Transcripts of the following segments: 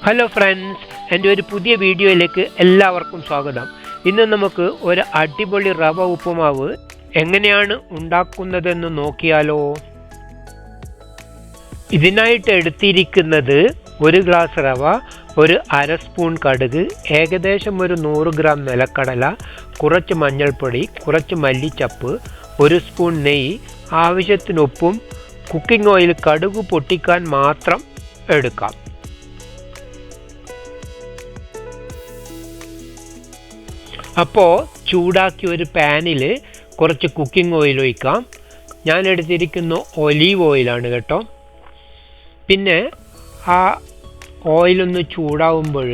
Hello friends, എൻ്റെ ഒരു പുതിയ വീഡിയോയിലേക്ക് എല്ലാവർക്കും സ്വാഗതം. ഇന്ന് നമുക്ക് ഒരു അടിപൊളി റവ ഉപ്പുമാവ് എങ്ങനെയാണ് ഉണ്ടാക്കുന്നതെന്ന് നോക്കിയാലോ. ഇതിനായിട്ട് എടുത്തിരിക്കുന്നത് ഒരു ഗ്ലാസ് റവ, ഒരു അര സ്പൂൺ കടുക്, ഏകദേശം ഒരു 100 ഗ്രാം നിലക്കടല, കുറച്ച് മഞ്ഞൾപ്പൊടി, കുറച്ച് മല്ലിച്ചപ്പ്, ഒരു സ്പൂൺ നെയ്യ്, ആവശ്യത്തിന് ഉപ്പും കുക്കിംഗ് ഓയിൽ കടുക് പൊട്ടിക്കാൻ മാത്രം എടുക്കാം. അപ്പോൾ ചൂടാക്കി ഒരു പാനിൽ കുറച്ച് കുക്കിംഗ് ഓയിൽ ഒഴിക്കാം. ഞാൻ എടുത്തിരിക്കുന്ന ഒലീവ് ഓയിലാണ് കേട്ടോ. പിന്നെ ആ ഓയിലൊന്ന് ചൂടാവുമ്പോൾ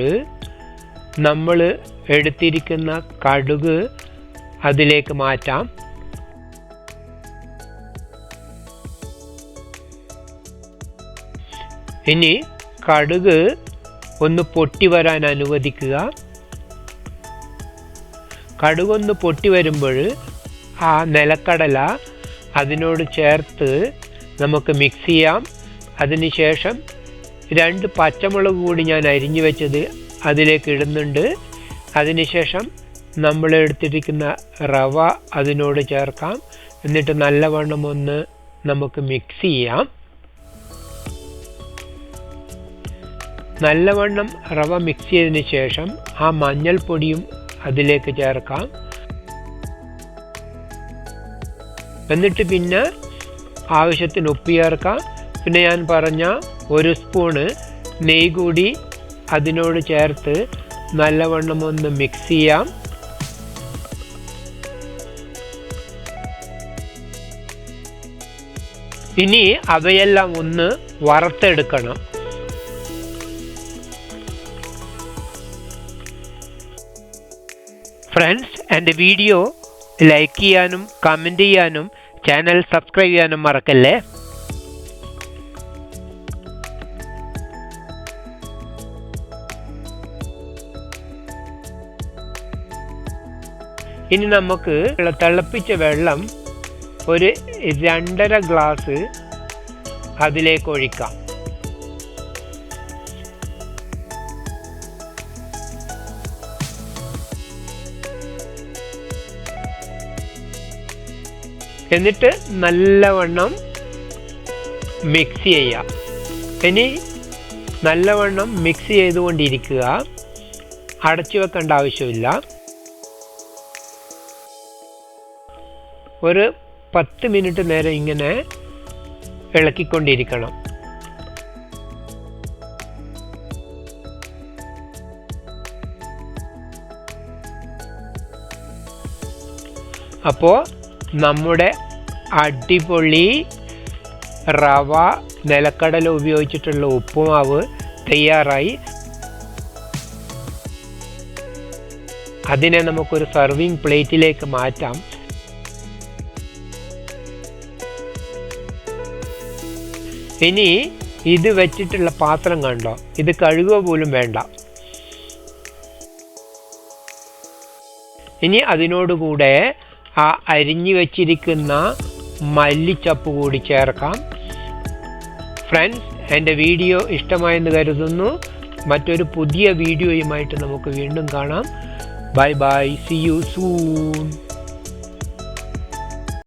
നമ്മൾ എടുത്തിരിക്കുന്ന കടുക് അതിലേക്ക് മാറ്റാം. ഇനി കടുക് ഒന്ന് പൊട്ടി വരാൻ അനുവദിക്കുക. കടുകൊന്ന് പൊട്ടി വരുമ്പോൾ ആ നിലക്കടല അതിനോട് ചേർത്ത് നമുക്ക് മിക്സ് ചെയ്യാം. അതിനുശേഷം 2 പച്ചമുളക് കൂടി ഞാൻ അരിഞ്ഞു വെച്ചത് അതിലേക്ക് ഇടുന്നുണ്ട്. അതിനുശേഷം നമ്മൾ എടുത്തിരിക്കുന്ന റവ അതിനോട് ചേർക്കാം. എന്നിട്ട് നല്ലവണ്ണം ഒന്ന് നമുക്ക് മിക്സ് ചെയ്യാം. നല്ലവണ്ണം റവ മിക്സ് ചെയ്തതിന് ശേഷം ആ മഞ്ഞൾപ്പൊടിയും അതിലേക്ക് ചേർക്കാം. എന്നിട്ട് പിന്നെ ആവശ്യത്തിന് ഉപ്പ് ചേർക്കാം. പിന്നെ ഞാൻ പറഞ്ഞ 1 സ്പൂണ് നെയ്യ് കൂടി അതിനോട് ചേർത്ത് നല്ലവണ്ണം ഒന്ന് മിക്സ് ചെയ്യാം. ഇനി അവയെല്ലാം ഒന്ന് വറുത്തെടുക്കണം. ഫ്രണ്ട്സ്, എൻ്റെ വീഡിയോ ലൈക്ക് ചെയ്യാനും കമൻറ്റ് ചെയ്യാനും ചാനൽ സബ്സ്ക്രൈബ് ചെയ്യാനും മറക്കല്ലേ. ഇനി നമുക്ക് തിളപ്പിച്ച വെള്ളം ഒരു 2.5 ഗ്ലാസ് അതിലേക്ക് ഒഴിക്കാം. എന്നിട്ട് നല്ലവണ്ണം മിക്സ് ചെയ്യാം. ഇനി നല്ലവണ്ണം മിക്സ് ചെയ്തുകൊണ്ടിരിക്കുക. അടച്ചു വെക്കേണ്ട ആവശ്യമില്ല. ഒരു 10 മിനിറ്റ് നേരം ഇങ്ങനെ ഇളക്കിക്കൊണ്ടിരിക്കണം. അപ്പോൾ നമ്മുടെ അടിപൊളി റവ നിലക്കടല ഉപയോഗിച്ചിട്ടുള്ള ഉപ്പുമാവ് തയ്യാറായി. അതിനെ നമുക്കൊരു സർവിങ് പ്ലേറ്റിലേക്ക് മാറ്റാം. ഇനി ഇത് വെച്ചിട്ടുള്ള പാത്രം കണ്ടോ, ഇത് കഴുകുക പോലും വേണ്ട. ഇനി അതിനോടുകൂടെ ആ അരിഞ്ഞു വച്ചിരിക്കുന്ന മല്ലിച്ചപ്പ് കൂടി ചേർക്കാം. ഫ്രണ്ട്സ്, എൻ്റെ വീഡിയോ ഇഷ്ടമായെന്ന് കരുതുന്നു. മറ്റൊരു പുതിയ വീഡിയോയുമായിട്ട് നമുക്ക് വീണ്ടും കാണാം. Bye bye, see you soon.